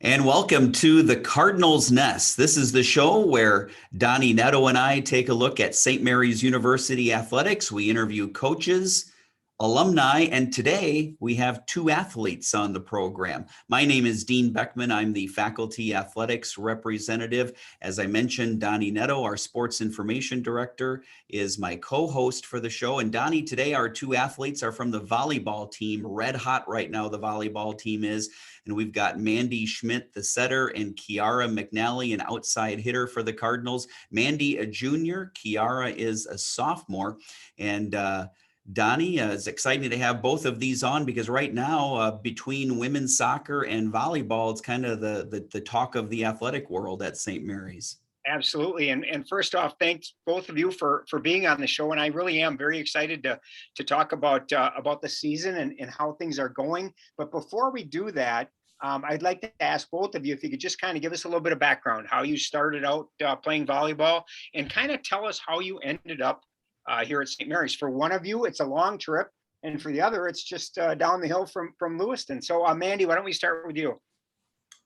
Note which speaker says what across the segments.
Speaker 1: And welcome to the Cardinals Nest. This is the show where Donny Nadeau and I take a look at St. Mary's University athletics. We interview coaches, alumni, and today we have two athletes on the program. My name is Dean Beckman. I'm the faculty athletics representative. As I mentioned, Donny Nadeau, our sports information director, is my co-host for the show. And Donny, today our two athletes are from the volleyball team. Red hot right now, the volleyball team is. And we've got Mandy Schmidt, the setter, and Ciarra McNally, an outside hitter for the Cardinals. Mandy, a junior. Ciarra is a sophomore. And Donny, it's exciting to have both of these on because right now, between women's soccer and volleyball, it's kind of the talk of the athletic world at St. Mary's.
Speaker 2: Absolutely. And first off, thanks both of you for being on the show. And I really am very excited to talk about the season and how things are going. But before we do that, I'd like to ask both of you if you could just kind of give us a little bit of background, how you started out playing volleyball, and kind of tell us how you ended up here at St. Mary's. For one of you, it's a long trip. And for the other, it's just down the hill from Lewiston. So Mandy, why don't we start with you?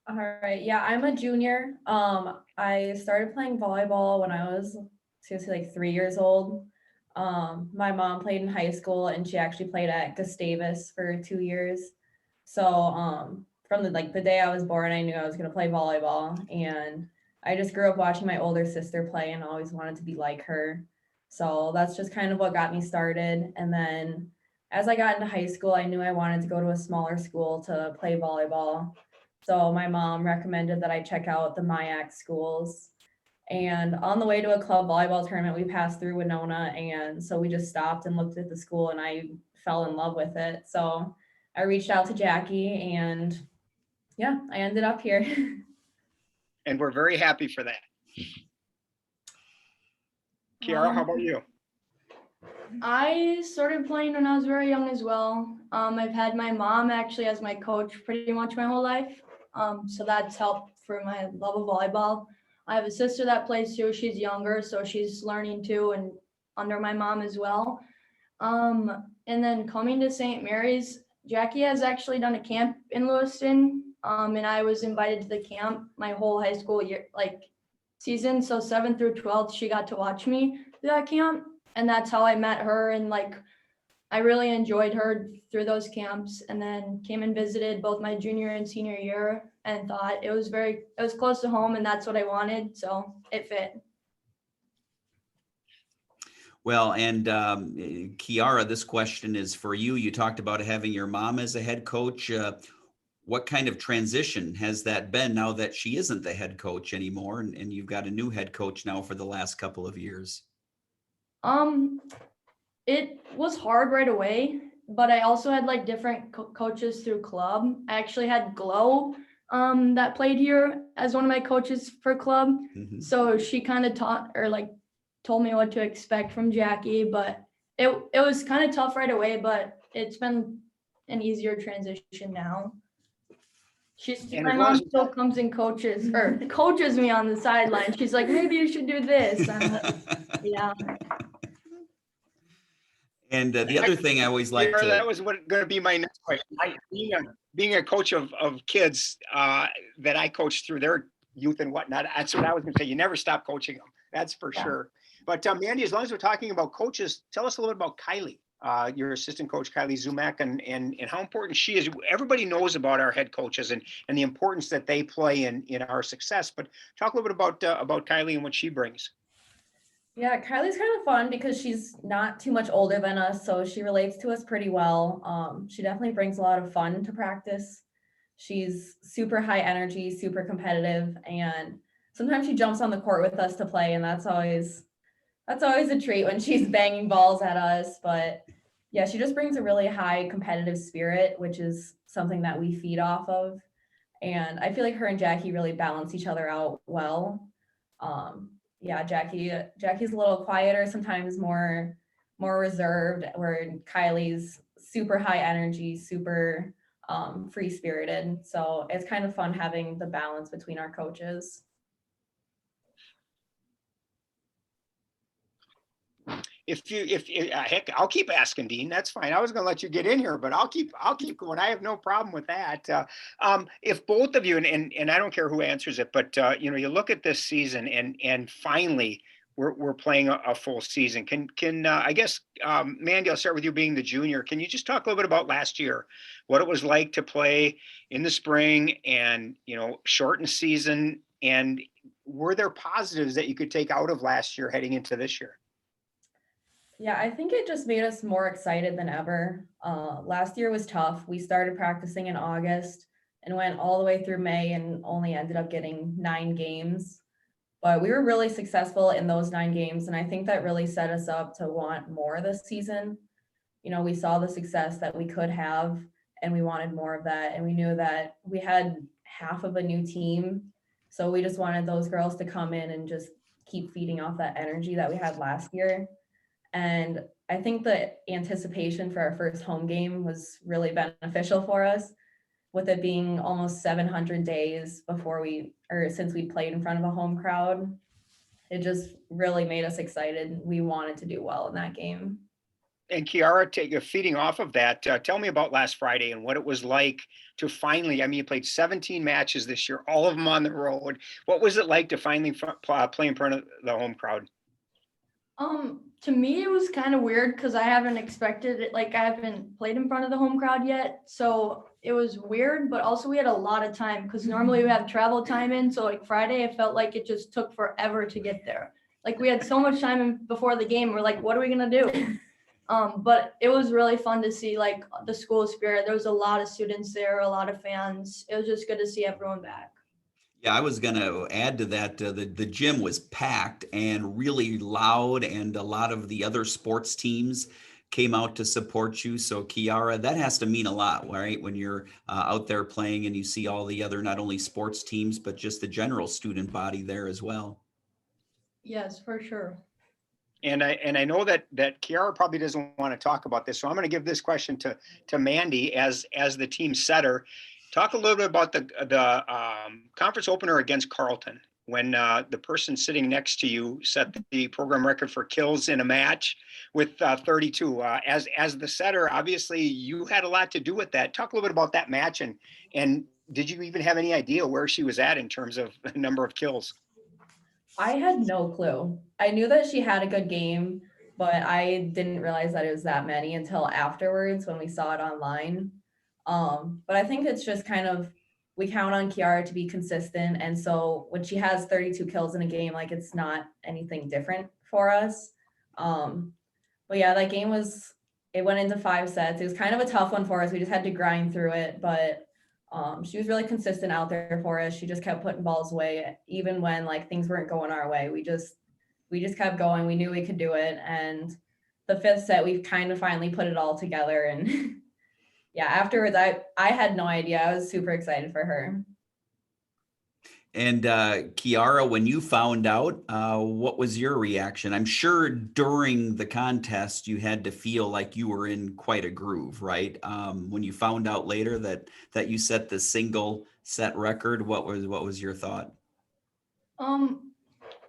Speaker 3: All right. Yeah, I'm a junior. I started playing volleyball when I was seriously like 3 years old. My mom played in high school and she actually played at Gustavus for 2 years. So from the day I was born, I knew I was going to play volleyball, and I just grew up watching my older sister play and always wanted to be like her. So that's just kind of what got me started. And then as I got into high school, I knew I wanted to go to a smaller school to play volleyball. So my mom recommended that I check out the MIAC schools. And on the way to a club volleyball tournament, we passed through Winona. And so we just stopped and looked at the school, and I fell in love with it. So I reached out to Jackie, and yeah, I ended up here.
Speaker 2: And we're very happy for that. Ciarra, how about you?
Speaker 4: I started playing when I was very young as well. I've had my mom actually as my coach pretty much my whole life. So that's helped for my love of volleyball. I have a sister that plays too. She's younger, so she's learning too, and under my mom as well. And then coming to St. Mary's, Jackie has actually done a camp in Lewiston, and I was invited to the camp my whole high school year, season. So 7th through 12th, she got to watch me through that camp, and that's how I met her. And I really enjoyed her through those camps, and then came and visited both my junior and senior year and thought it was close to home, and that's what I wanted. So it fit.
Speaker 1: Well, and Ciarra, this question is for you. You talked about having your mom as a head coach. What kind of transition has that been now that she isn't the head coach anymore, and you've got a new head coach now for the last couple of years?
Speaker 4: It was hard right away, but I also had different coaches through club. I actually had Glow that played here as one of my coaches for club. Mm-hmm. So she kind of taught or told me what to expect from Jackie, but it was kind of tough right away, but it's been an easier transition now. My mom still comes and coaches me on the sideline. She's like, maybe you should do this. Yeah.
Speaker 1: And the other thing I always like to...
Speaker 2: That was going to be my next question. Being a coach of kids that I coached through their youth and whatnot, that's what I was going to say. You never stop coaching them. That's for sure. But Mandy, as long as we're talking about coaches, tell us a little bit about Kylie, your assistant coach, Kylie Zumak, and how important she is. Everybody knows about our head coaches and the importance that they play in our success. But talk a little bit about Kylie and what she brings.
Speaker 3: Yeah, Kylie's kind of fun because she's not too much older than us, so she relates to us pretty well. She definitely brings a lot of fun to practice. She's super high energy, super competitive, and sometimes she jumps on the court with us to play, and that's always a treat when she's banging balls at us. But yeah, she just brings a really high competitive spirit, which is something that we feed off of. And I feel like her and Jackie really balance each other out well. Yeah, Jackie's a little quieter, sometimes more reserved, where Kylie's super high energy, super free spirited. So it's kind of fun having the balance between our coaches.
Speaker 2: heck, I'll keep asking, Dean. That's fine. I was going to let you get in here, but I'll keep going. I have no problem with that. If both of you, and I don't care who answers it, but you know, you look at this season and finally we're playing a full season. Can I guess, Mandy, I'll start with you being the junior. Can you just talk a little bit about last year, what it was like to play in the spring and, you know, shortened season, and were there positives that you could take out of last year heading into this year?
Speaker 3: Yeah, I think it just made us more excited than ever. Last year was tough. We started practicing in August and went all the way through May and only ended up getting 9 games. But we were really successful in those 9 games, and I think that really set us up to want more this season. You know, we saw the success that we could have, and we wanted more of that. And we knew that we had half of a new team, so we just wanted those girls to come in and just keep feeding off that energy that we had last year. And I think the anticipation for our first home game was really beneficial for us, with it being almost 700 days since we played in front of a home crowd. It just really made us excited. We wanted to do well in that game.
Speaker 2: And Ciarra, feeding off of that, tell me about last Friday and what it was like to finally, I mean, you played 17 matches this year, all of them on the road. What was it like to finally play in front of the home crowd?
Speaker 4: To me, it was kind of weird because I haven't expected it. Like, I haven't played in front of the home crowd yet. So it was weird, but also we had a lot of time because normally we have travel time in. So like Friday, it felt like it just took forever to get there. Like, we had so much time before the game. We're like, what are we going to do? But it was really fun to see like the school spirit. There was a lot of students there, a lot of fans. It was just good to see everyone back.
Speaker 1: Yeah, I was going to add to that. The gym was packed and really loud, and a lot of the other sports teams came out to support you. So Ciarra, that has to mean a lot, right? When you're out there playing and you see all the other, not only sports teams, but just the general student body there as well.
Speaker 4: Yes, for sure.
Speaker 2: And I know that Ciarra probably doesn't want to talk about this, so I'm going to give this question to Mandy as the team setter. Talk a little bit about the conference opener against Carleton, when the person sitting next to you set the program record for kills in a match with 32. As the setter, obviously you had a lot to do with that. Talk a little bit about that match, and did you even have any idea where she was at in terms of the number of kills?
Speaker 3: I had no clue. I knew that she had a good game, but I didn't realize that it was that many until afterwards when we saw it online. But I think it's just kind of, we count on Ciarra to be consistent. And so when she has 32 kills in a game, like, it's not anything different for us. But yeah, that game it went into 5 sets. It was kind of a tough one for us. We just had to grind through it, but she was really consistent out there for us. She just kept putting balls away, even when like things weren't going our way. We just kept going. We knew we could do it. And the 5th set, we kind of finally put it all together. And yeah, afterwards, I had no idea. I was super excited for her.
Speaker 1: And Ciarra, when you found out, what was your reaction? I'm sure during the contest you had to feel like you were in quite a groove, right? When you found out later that you set the single set record, what was your thought?
Speaker 4: I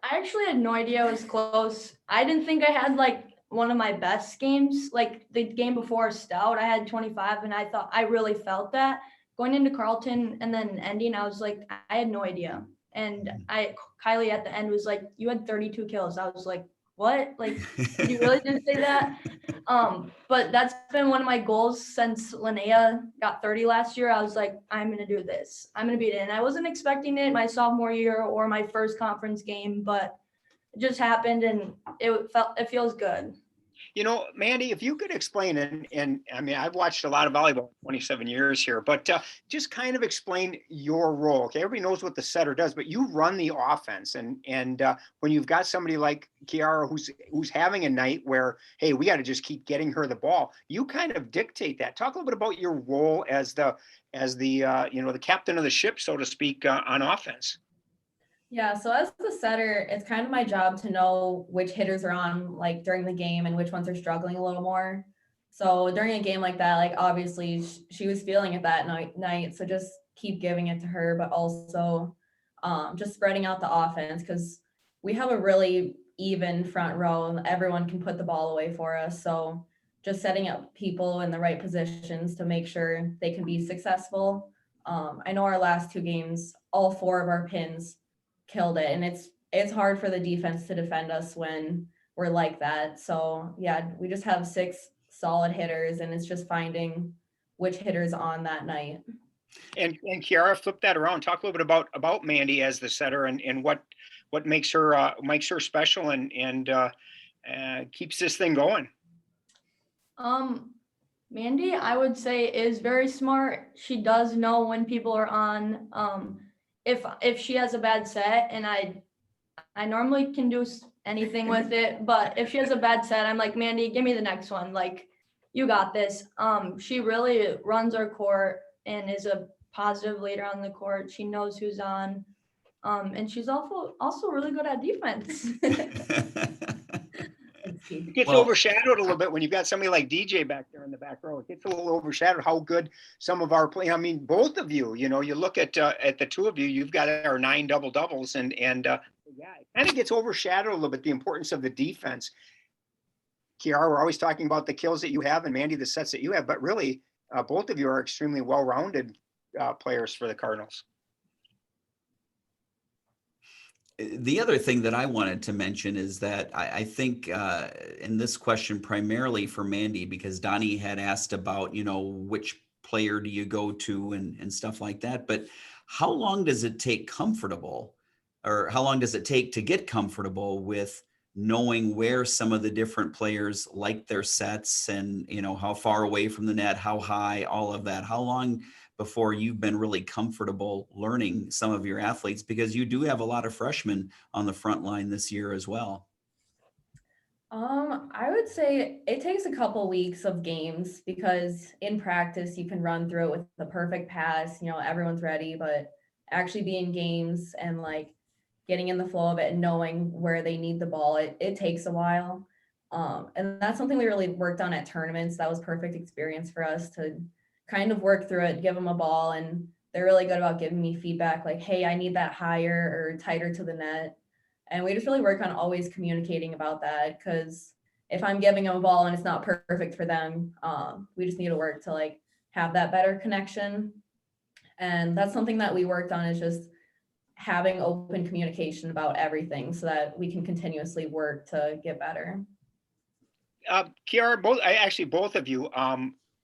Speaker 4: actually had no idea it was close. I didn't think I had like one of my best games. Like the game before Stout, I had 25, and I really felt that. Going into Carleton and then ending, I was like, I had no idea. And Kylie at the end was like, you had 32 kills. I was like, what? Like, did you really just say that? But that's been one of my goals since Linnea got 30 last year. I was like, I'm going to do this. I'm going to beat it. And I wasn't expecting it my sophomore year or my first conference game, but it just happened, and it feels good.
Speaker 2: You know, Mandy, if you could explain, and I mean, I've watched a lot of volleyball, 27 years here, but just kind of explain your role. Okay, everybody knows what the setter does, but you run the offense, and when you've got somebody like Ciarra who's having a night where, hey, we got to just keep getting her the ball, you kind of dictate that. Talk a little bit about your role as the the captain of the ship, so to speak, on offense.
Speaker 3: Yeah, so as the setter, it's kind of my job to know which hitters are on like during the game and which ones are struggling a little more. So during a game like that, like obviously she was feeling it that night, so just keep giving it to her, but also just spreading out the offense, because we have a really even front row and everyone can put the ball away for us. So just setting up people in the right positions to make sure they can be successful. I know our last 2 games, all 4 of our pins killed it, and it's hard for the defense to defend us when we're like that. So yeah, we just have 6 solid hitters, and it's just finding which hitters on that night.
Speaker 2: And Ciarra, flip that around. Talk a little bit about Mandy as the setter and what makes her special and keeps this thing going.
Speaker 4: Mandy, I would say, is very smart. She does know when people are on. If she has a bad set, and I normally can do anything with it, but if she has a bad set, I'm like, Mandy, give me the next one. Like, you got this. She really runs our court and is a positive leader on the court. She knows who's on. And she's also really good at defense.
Speaker 2: It gets overshadowed a little bit when you've got somebody like DJ back there in the back row. It gets a little overshadowed how good some of our play. I mean, both of you, you look at the 2 of you, you've got our 9 doubles, and yeah, it kind of gets overshadowed a little bit, the importance of the defense. Ciarra, we're always talking about the kills that you have, and Mandy, the sets that you have, but really, both of you are extremely well-rounded players for the Cardinals.
Speaker 1: The other thing that I wanted to mention is that I think in this question primarily for Mandy, because Donny had asked about, which player do you go to and stuff like that. But how long does it take how long does it take to get comfortable with knowing where some of the different players like their sets and, how far away from the net, how high, all of that? How long before you've been really comfortable learning some of your athletes, because you do have a lot of freshmen on the front line this year as well?
Speaker 3: I would say it takes a couple weeks of games, because in practice you can run through it with the perfect pass, everyone's ready, but actually being games and like getting in the flow of it and knowing where they need the ball, it takes a while. And that's something we really worked on at tournaments. That was perfect experience for us to kind of work through it, give them a ball, and they're really good about giving me feedback like, hey, I need that higher or tighter to the net. And we just really work on always communicating about that, because if I'm giving them a ball and it's not perfect for them, we just need to work to like have that better connection. And that's something that we worked on, is just having open communication about everything so that we can continuously work to get better.
Speaker 2: Ciarra, both of you,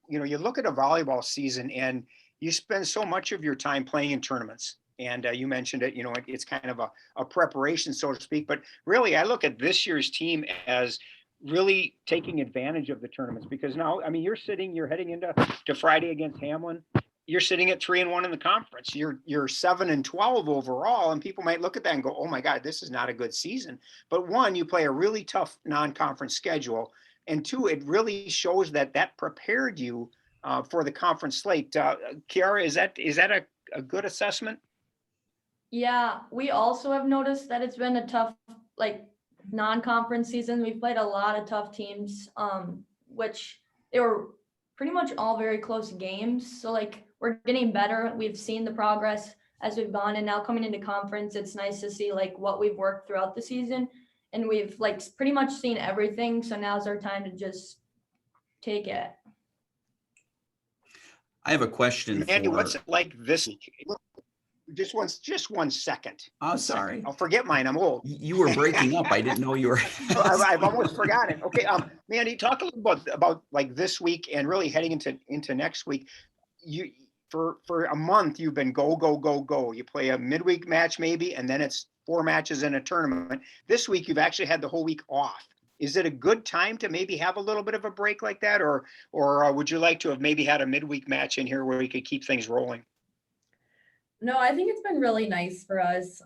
Speaker 2: you look at a volleyball season and you spend so much of your time playing in tournaments. And you mentioned it, it's kind of a preparation, so to speak. But really, I look at this year's team as really taking advantage of the tournaments, because now, I mean, you're heading into Friday against Hamlin. You're sitting at 3-1 in the conference. You're 7-12 overall, and people might look at that and go, "Oh my God, this is not a good season." But 1, you play a really tough non-conference schedule, and 2, it really shows that prepared you for the conference slate. Ciarra, is that a good assessment?
Speaker 4: Yeah, we also have noticed that it's been a tough, like, non-conference season. We've played a lot of tough teams, which they were pretty much all very close games. So like, we're getting better. We've seen the progress as we've gone, and now coming into conference, it's nice to see like what we've worked throughout the season, and we've like pretty much seen everything. So now's our time to just take it.
Speaker 1: I have a question.
Speaker 2: Mandy, what's it like this week? Just 1 second.
Speaker 1: Oh, sorry.
Speaker 2: I'll forget mine. I'm old.
Speaker 1: You were breaking up. I didn't know you were.
Speaker 2: I've almost forgotten. Okay, Mandy, talk a little about like this week and really heading into next week. You for a month you've been go. You play a midweek match maybe, and then it's 4 matches in a tournament. This week you've actually had the whole week off. Is it a good time to maybe have a little bit of a break like that, or would you like to have maybe had a midweek match in here where we could keep things rolling?
Speaker 3: No, I think it's been really nice for us.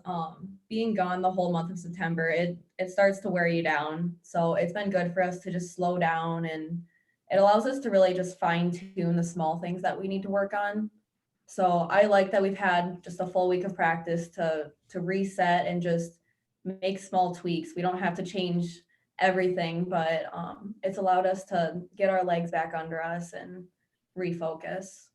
Speaker 3: Being gone the whole month of September, it starts to wear you down. So it's been good for us to just slow down, and it allows us to really just fine tune the small things that we need to work on. So I like that we've had just a full week of practice to reset and just make small tweaks. We don't have to change everything, but it's allowed us to get our legs back under us and refocus.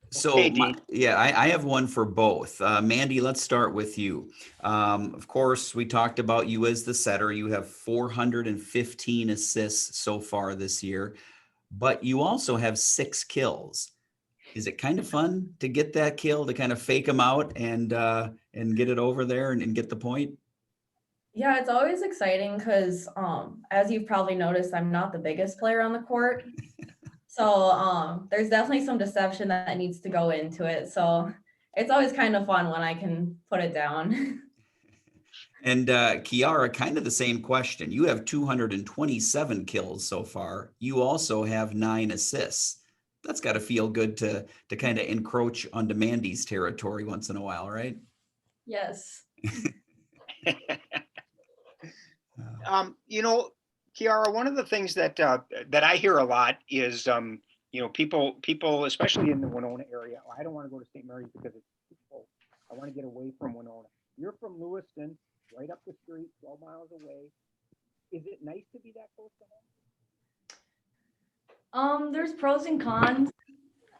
Speaker 1: So,
Speaker 2: Okay, Dean.
Speaker 1: I have one for both. Mandy, let's start with you. Of course, we talked about you as the setter. You have 415 assists so far this year, but you also have 6 kills. Is it kind of fun to get that kill, to kind of fake them out and get it over there and get the point?
Speaker 3: Yeah, it's always exciting because as you've probably noticed, I'm not the biggest player on the court. So there's definitely some deception that needs to go into it. So it's always kind of fun when I can put it down.
Speaker 1: And Ciarra, kind of the same question. You have 227 kills so far. You also have 9 assists. That's got to feel good to kind of encroach onto Mandy's territory once in a while, right?
Speaker 4: Yes.
Speaker 2: You know, Ciarra, one of the things that I hear a lot is, you know, people, especially in the Winona area. I don't want to go to St. Mary's because it's too close. I want to get away from Winona. You're from Lewiston, right up the street, 12 miles away. Is it nice to be that close to home?
Speaker 4: There's pros and cons.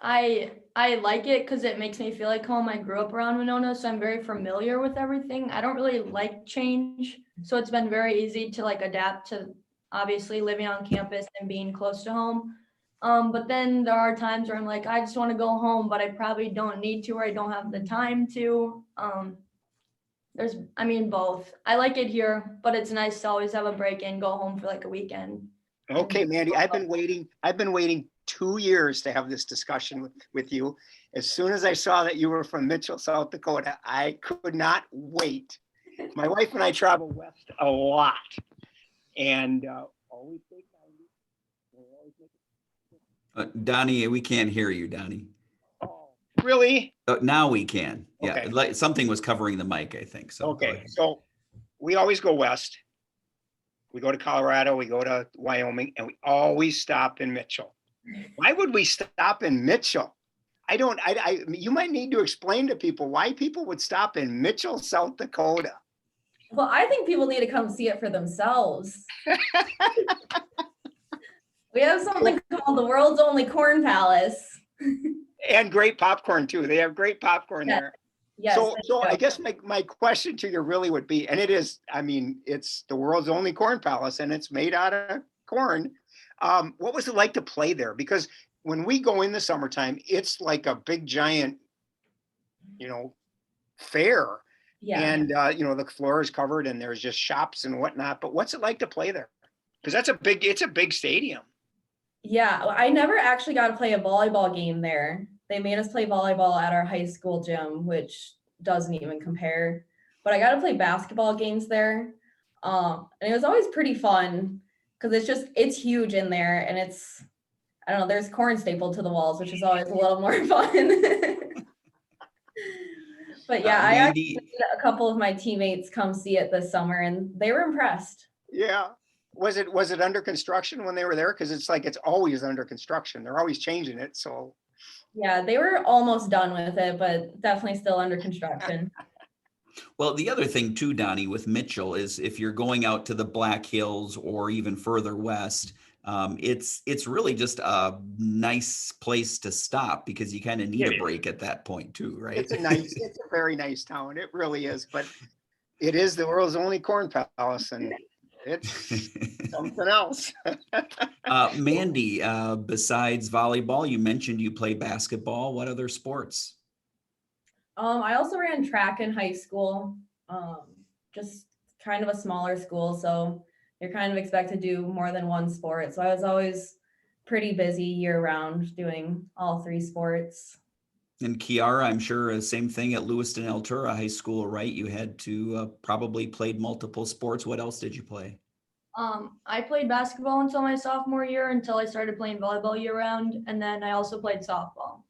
Speaker 4: I like it because it makes me feel like home. I grew up around Winona, so I'm very familiar with everything. I don't really like change, so it's been very easy to like adapt to obviously living on campus and being close to home. But then there are times where I'm like, I just want to go home, but I probably don't need to, or I don't have the time to. Both. I like it here, but it's nice to always have a break and go home for like a weekend.
Speaker 2: Okay, Mandy, I've been waiting 2 years to have this discussion with you. As soon as I saw that you were from Mitchell, South Dakota, I could not wait. My wife and I travel west a lot, and always take 90. We'll always make it.
Speaker 1: Donnie, we can't hear you, Donnie.
Speaker 2: Oh, really?
Speaker 1: Now we can. Yeah,
Speaker 2: Okay.
Speaker 1: like something was covering the mic, I think. So
Speaker 2: Okay, so we always go west. We go to Colorado, we go to Wyoming, and we always stop in Mitchell. Why would we stop in Mitchell? You might need to explain to people why people would stop in Mitchell, South Dakota.
Speaker 3: Well, I think people need to come see it for themselves. We have something called the world's only corn palace.
Speaker 2: And great popcorn too. They have great popcorn there.
Speaker 3: Yes.
Speaker 2: So I guess my question to you really would be, and it is, I mean, it's the world's only corn palace and it's made out of corn. What was it like to play there? Because when we go in the summertime, it's like a big giant, you know, fair.
Speaker 3: Yeah.
Speaker 2: And, you know, the floor is covered and there's just shops and whatnot. But what's it like to play there? Because it's a big stadium.
Speaker 3: Yeah, I never actually got to play a volleyball game there. They made us play volleyball at our high school gym, which doesn't even compare. But I got to play basketball games there. And it was always pretty fun because it's huge in there. And I don't know, there's corn stapled to the walls, which is always a little more fun. But yeah, I actually had a couple of my teammates come see it this summer and they were impressed.
Speaker 2: Yeah. Was it under construction when they were there? Because it's like it's always under construction. They're always changing it. So
Speaker 3: yeah, they were almost done with it, but definitely still under construction.
Speaker 1: Well, the other thing too, Donnie, with Mitchell is if you're going out to the Black Hills or even further west, it's really just a nice place to stop because you kind of need a break at that point too, right?
Speaker 2: it's a very nice town. It really is. But it is the world's only corn palace, and it's something else.
Speaker 1: Mandy, besides volleyball, you mentioned you play basketball. What other sports?
Speaker 3: I also ran track in high school, just kind of a smaller school. So you're kind of expected to do more than one sport. So I was always pretty busy year round doing all 3 sports.
Speaker 1: And Ciarra, I'm sure same thing at Lewiston Altura High School, right? You had to probably played multiple sports. What else did you play?
Speaker 4: I played basketball until my sophomore year, until I started playing volleyball year round. And then I also played softball.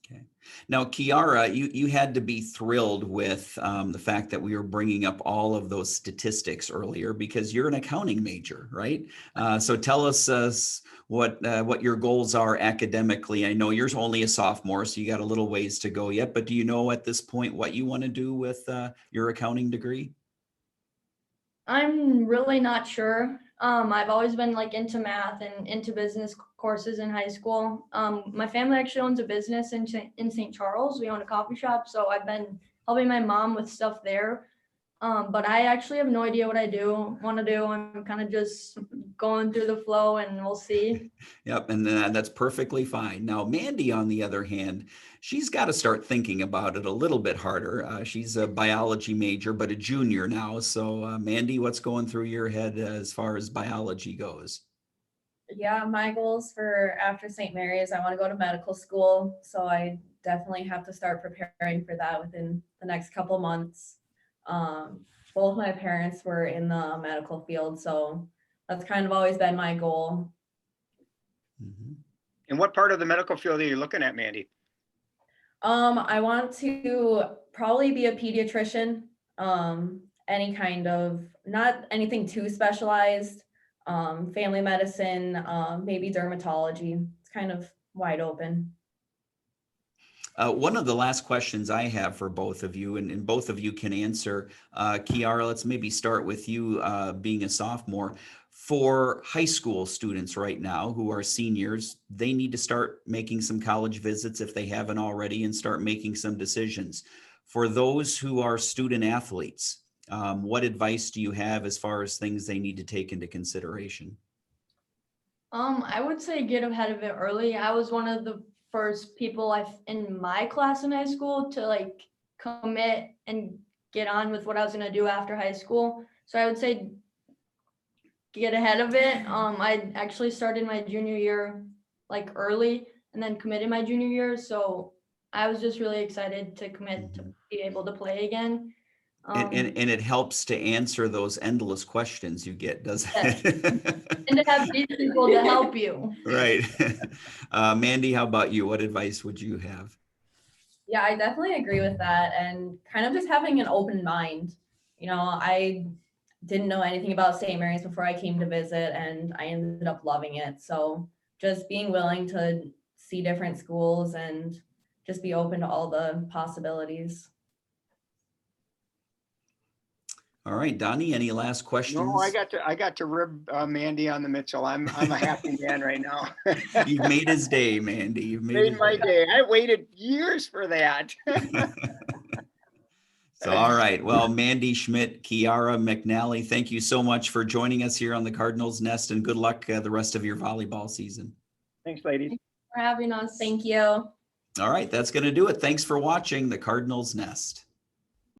Speaker 1: Okay. Now, Ciarra, you had to be thrilled with the fact that we were bringing up all of those statistics earlier because you're an accounting major, right? So tell us what your goals are academically. I know you're only a sophomore, so you got a little ways to go yet, but do you know at this point what you want to do with your accounting degree?
Speaker 4: I'm really not sure. I've always been like into math and into business courses in high school. My family actually owns a business in St. Charles. We own a coffee shop, so I've been helping my mom with stuff there. But I actually have no idea what I want to do. I'm kind of just going through the flow, and we'll see.
Speaker 1: Yep, and that's perfectly fine. Now, Mandy, on the other hand, she's got to start thinking about it a little bit harder. She's a biology major, but a junior now. So, Mandy, what's going through your head as far as biology goes?
Speaker 3: Yeah, my goals for after St. Mary's, I want to go to medical school. So I definitely have to start preparing for that within the next couple months. Both my parents were in the medical field, so that's kind of always been my goal.
Speaker 1: Mhm.
Speaker 2: And what part of the medical field are you looking at, Mandy?
Speaker 3: I want to probably be a pediatrician, any kind of, not anything too specialized, family medicine, maybe dermatology. It's kind of wide open.
Speaker 1: One of the last questions I have for both of you, and both of you can answer. Ciarra, let's maybe start with you, being a sophomore. For high school students right now who are seniors, they need to start making some college visits if they haven't already and start making some decisions. For those who are student athletes, what advice do you have as far as things they need to take into consideration?
Speaker 4: I would say get ahead of it early. I was one of the first people in my class in high school to like commit and get on with what I was gonna do after high school. So I would say get ahead of it. I actually started my junior year like early and then committed my junior year. So I was just really excited to commit to be able to play again.
Speaker 1: And it helps to answer those endless questions you get, doesn't it?
Speaker 4: And to have these people to help you.
Speaker 1: Right. Mandy, how about you? What advice would you have?
Speaker 3: Yeah, I definitely agree with that. And kind of just having an open mind. I didn't know anything about St. Mary's before I came to visit, and I ended up loving it. So just being willing to see different schools and just be open to all the possibilities.
Speaker 1: All right, Donnie, any last questions?
Speaker 2: No, I got to rib Mandy on the Mitchell. I'm a happy man right now.
Speaker 1: You've made his day, Mandy. You've
Speaker 2: Made my day. I waited years for that.
Speaker 1: So, all right. Well, Mandy Schmidt, Ciarra McNally, thank you so much for joining us here on the Cardinals Nest, and good luck the rest of your volleyball season.
Speaker 2: Thanks, ladies.
Speaker 4: For having us.
Speaker 3: Thank you.
Speaker 1: All right, that's going to do it. Thanks for watching the Cardinals Nest.